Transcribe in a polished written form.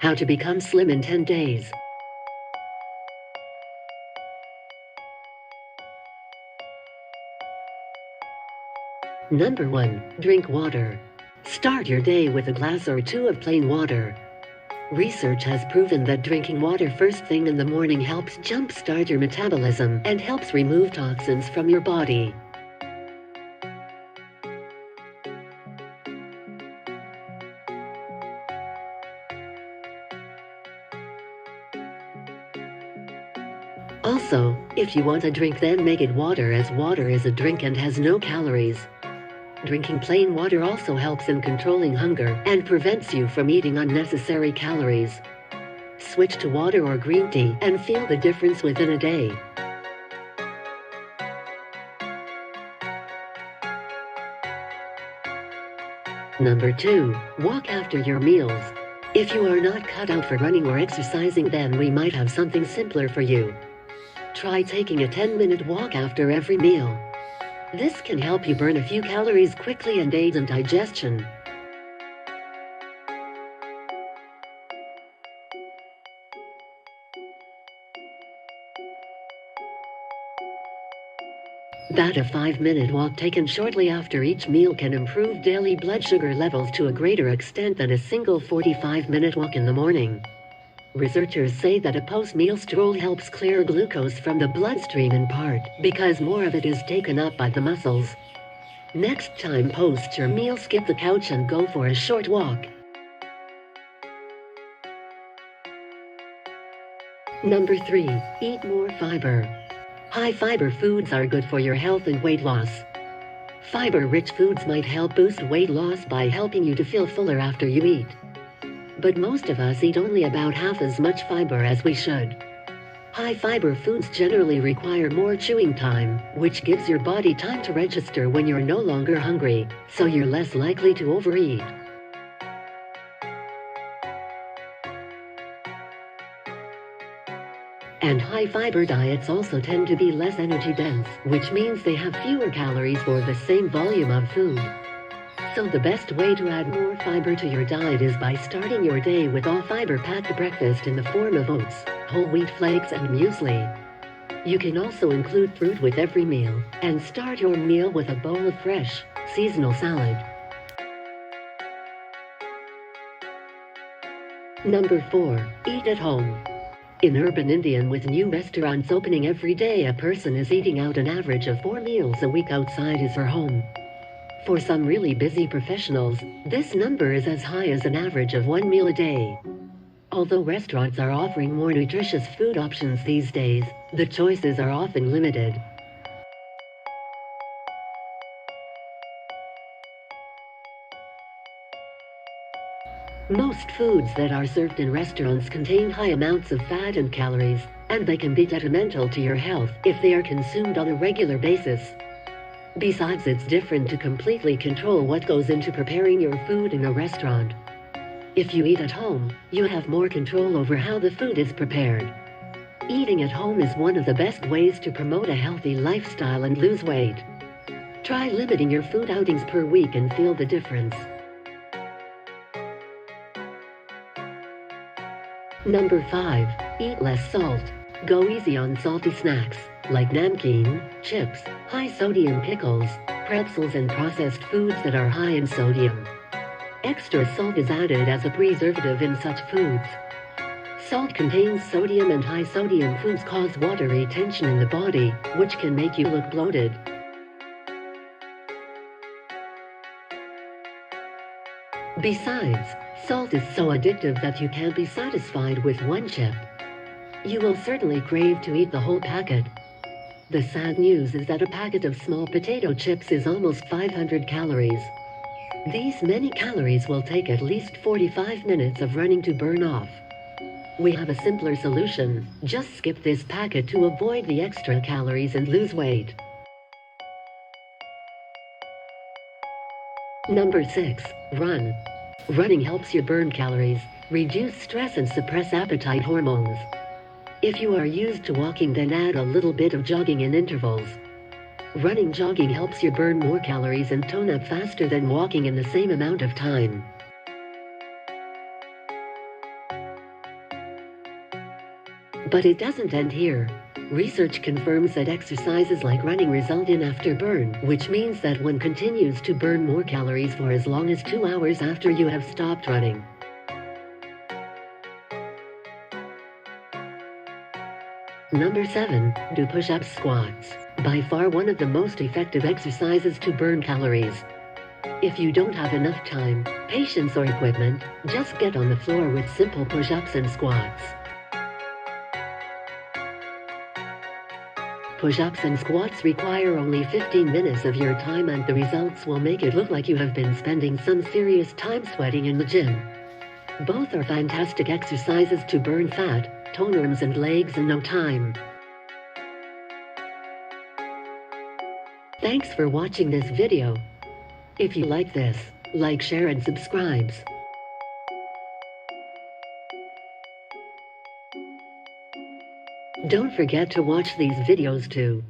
How to become slim in 10 days. Number 1. Drink water. Start your day with a glass or two of plain water. Research has proven that drinking water first thing in the morning helps jumpstart your metabolism and helps remove toxins from your body. Also, if you want a drink, then make it water, as water is a drink and has no calories. Drinking plain water also helps in controlling hunger and prevents you from eating unnecessary calories. Switch to water or green tea and feel the difference within a day. Number 2. Walk after your meals. If you are not cut out for running or exercising, then we might have something simpler for you. Try taking a 10-minute walk after every meal. This can help you burn a few calories quickly and aid in digestion. That a 5-minute walk taken shortly after each meal can improve daily blood sugar levels to a greater extent than a single 45-minute walk in the morning. Researchers say that a post-meal stroll helps clear glucose from the bloodstream, in part because more of it is taken up by the muscles. Next time post your meal, skip the couch and go for a short walk. Number 3. Eat more fiber. High-fiber foods are good for your health and weight loss. Fiber-rich foods might help boost weight loss by helping you to feel fuller after you eat. But most of us eat only about half as much fiber as we should. High-fiber foods generally require more chewing time, which gives your body time to register when you're no longer hungry, so you're less likely to overeat. And high-fiber diets also tend to be less energy-dense, which means they have fewer calories for the same volume of food. So the best way to add more fiber to your diet is by starting your day with all fiber-packed breakfast in the form of oats, whole wheat flakes, and muesli. You can also include fruit with every meal, and start your meal with a bowl of fresh, seasonal salad. Number 4. Eat at home. In urban India, with new restaurants opening every day, a person is eating out an average of 4 meals a week outside his or her home. For some really busy professionals, this number is as high as an average of 1 meal a day. Although restaurants are offering more nutritious food options these days, the choices are often limited. Most foods that are served in restaurants contain high amounts of fat and calories, and they can be detrimental to your health if they are consumed on a regular basis. Besides, it's different to completely control what goes into preparing your food in a restaurant. If you eat at home, you have more control over how the food is prepared. Eating at home is one of the best ways to promote a healthy lifestyle and lose weight. Try limiting your food outings per week and feel the difference. Number 5. Eat less salt. Go easy on salty snacks, like namkeen, chips, high-sodium pickles, pretzels, and processed foods that are high in sodium. Extra salt is added as a preservative in such foods. Salt contains sodium, and high-sodium foods cause water retention in the body, which can make you look bloated. Besides, salt is so addictive that you can't be satisfied with one chip. You will certainly crave to eat the whole packet. The sad news is that a packet of small potato chips is almost 500 calories. These many calories will take at least 45 minutes of running to burn off. We have a simpler solution. Just skip this packet to avoid the extra calories and lose weight. Number 6. Run. Running helps you burn calories, reduce stress, and suppress appetite hormones. If you are used to walking, then add a little bit of jogging in intervals. Jogging helps you burn more calories and tone up faster than walking in the same amount of time. But it doesn't end here. Research confirms that exercises like running result in afterburn, which means that one continues to burn more calories for as long as 2 hours after you have stopped running. Number 7. Do push-up squats. By far one of the most effective exercises to burn calories. If you don't have enough time, patience or equipment, just get on the floor with simple push-ups and squats. Push-ups and squats require only 15 minutes of your time, and the results will make it look like you have been spending some serious time sweating in the gym. Both are fantastic exercises to burn fat, tone arms and legs in no time. Thanks for watching this video. If you like this, like, share and subscribe. Don't forget to watch these videos too.